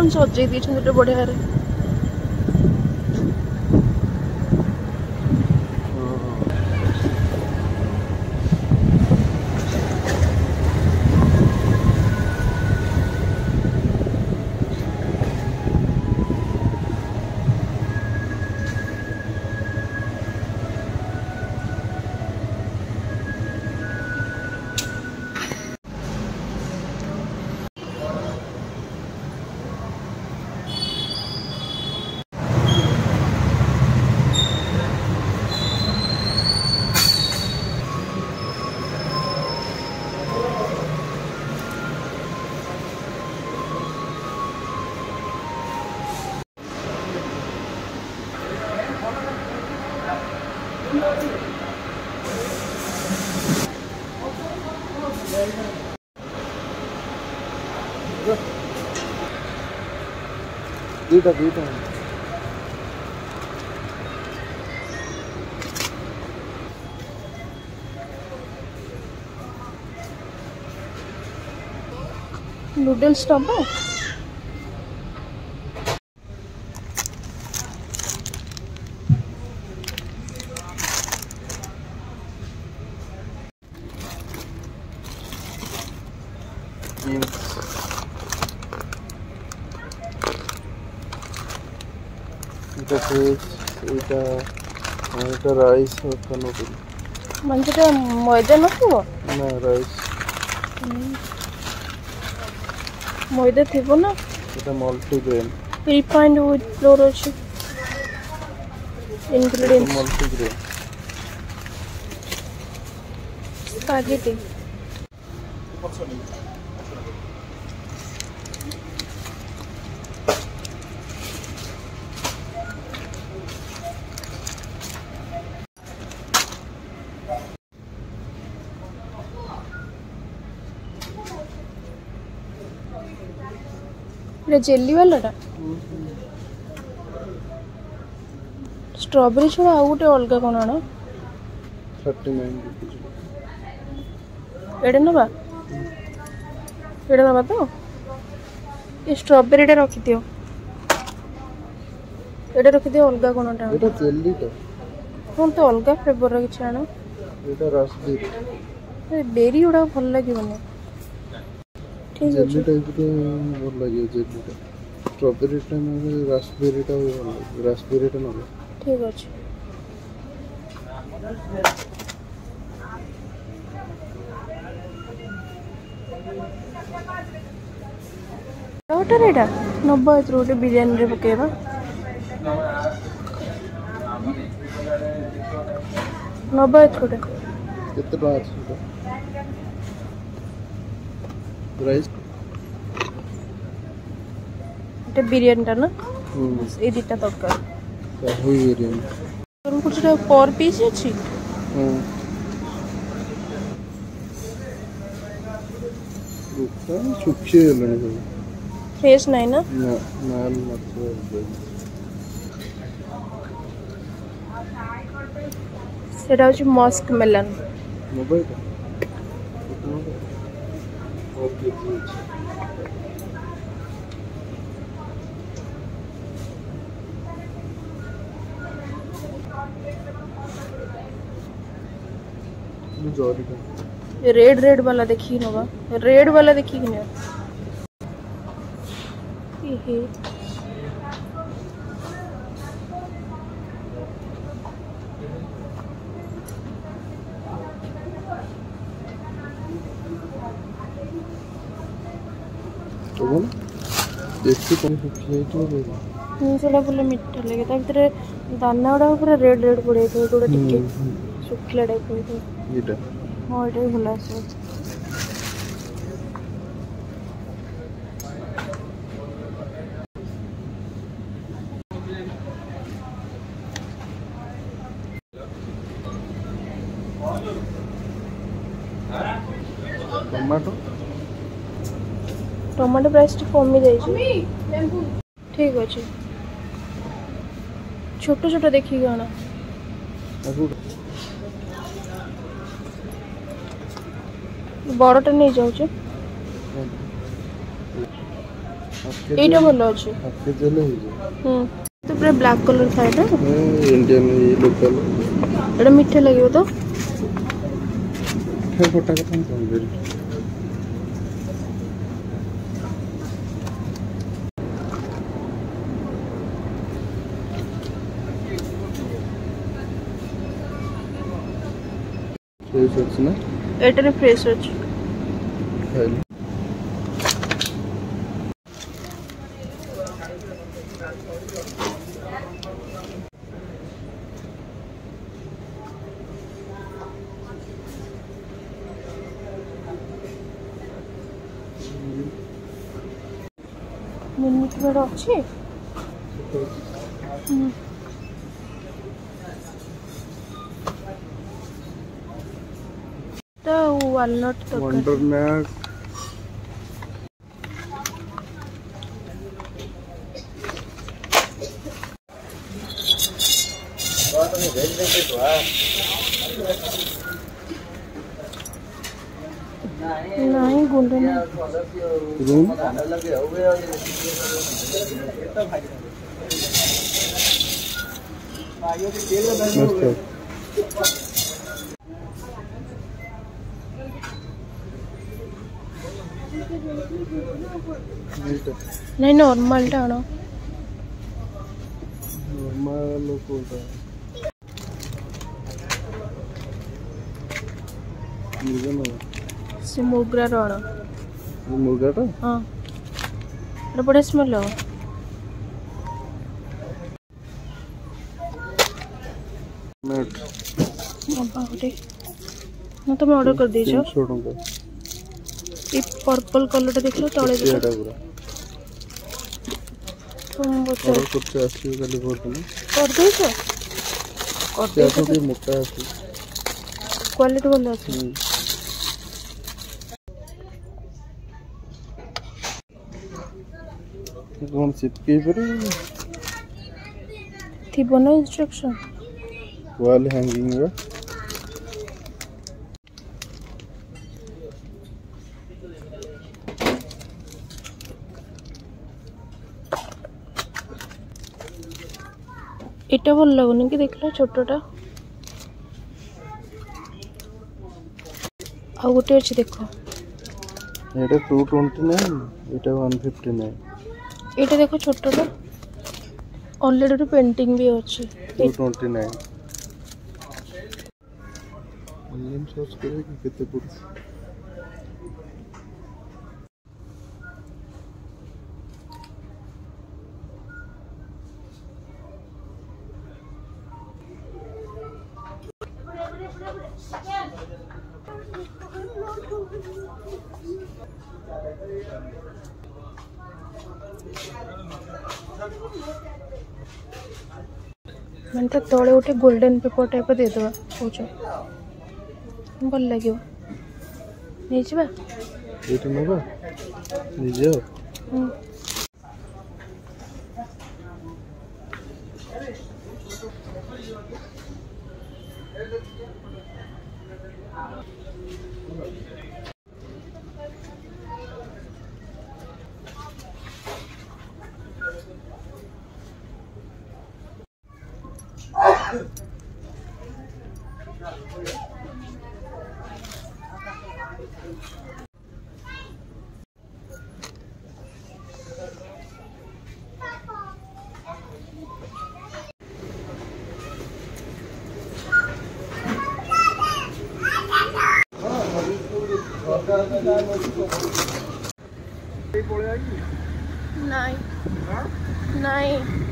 Balloon सजे दी बढ़िया रे। दुईटा नूडल्स डब्बा এটা রাইস নুডল মানে সেটা ময়দা নথিব না রাইস ময়দা থিব না এটা মল্টিগ্রেন রিফাইন্ড উইথ ফ্লোর আছে ইনগ্রেডিয়েন্টস মল্টিগ্রেন স্পাগেটি जेली वाला स्ट्रॉबेरी छड़ा आउ गोटे अलग कौन आना 39 एडे नबा तो ये स्ट्रॉबेरी टा रखी दियो एडे रखी दियो अलग कौन टा एटा जेली तो हम तो अलग फ्लेवर रे किछ आना एटा रास्पबेरी बेरी उडा भल लागिबने ठीक है जेली टाइप के भल लागियो जेली टा स्ट्रॉबेरी टा में रास्पबेरी टा रास्पबेरी टा न ठीक अछि टोटा रेडा 90 रोटे बिरयानी रे पकेबा 90 रोटे कितने बात है राइस এটা বিরিয়ানিটা না এই দুইটা দরকার কাহুই বিরিয়ানি তোর কুছটা পর পিস আছে রূপটা শুকিয়ে গেল না ফ্রেশ নাই না না নাল মাত্র সেটা হচ্ছে মস্ক মেলন মোবাইলটা ওকে रेड रेड वाला देखी नवा रेड वाला देखी कि नहीं ये तो बोल देखते कौन सुखिए तो बोल सेटा बोले मिठा लगे ता भीतर दाना उडा पूरा रेड रेड पड़े तो थोड़ा टिके सुखला टाइप हो एटा हां एटा भला से टमाटो प्राइस कमी जाए ठीक अच्छे छोट छोट देखिए आना बड़टा नहीं जाऊँ এইটা ভালো আছে हाफ के जी ले তো পুরো ব্ল্যাক কলর থাকে না इंडियन ये लोकल এটা মিঠা লাগিব তো फिर फोटा का कम बेरी फ्रेश আছে না এটারে ফ্রেশ আছে খাইলে মিনিট বড় আছে তো ওয়ালনাট তো वंडरनट नहीं गोल्डन रूम मस्त है नहीं नॉर्मल टा आना नॉर्मल कोटा मुर्गा ना से मोगरा राणा ये मुर्गा टा हाँ এটা বড় স্মেল हो नेट बाबा गोटे मैं तुम्हें ऑर्डर कर दीजिए 300 टका ये पर्पल कलर देखो तले देखो एटा पूरा तुम बता ऑर्डर करते आसी खाली भोर दिन कर दीजिए कर क्या दीजिए तो मोटा आसी क्वालिटी ଭଲ ଅଛି कौन चिपके पर ଥିବ ନା ଇନଷ୍ଟ୍ରକ୍ସନ वॉल हैंगिंग है এটা ଭଲ ଲାଗୁନି କି ଦେଖିଲ ଛୋଟଟା ଆଉ ଗୋଟେ ଅଛି ଦେଖ এটা 229 এটা 159 এটা দেখো ଛୋଟଟା ऑलरेडी ଗୋଟେ पेंटिंग भी ଅଛି 229 ऑनलाइन सर्च करे कि केते पड़े मैंने तो तले गोटे गोल्डन पेपर टाइप दे दवा सोच भल लगे नहीं जावा एटा नबा निजे नहीं नहीं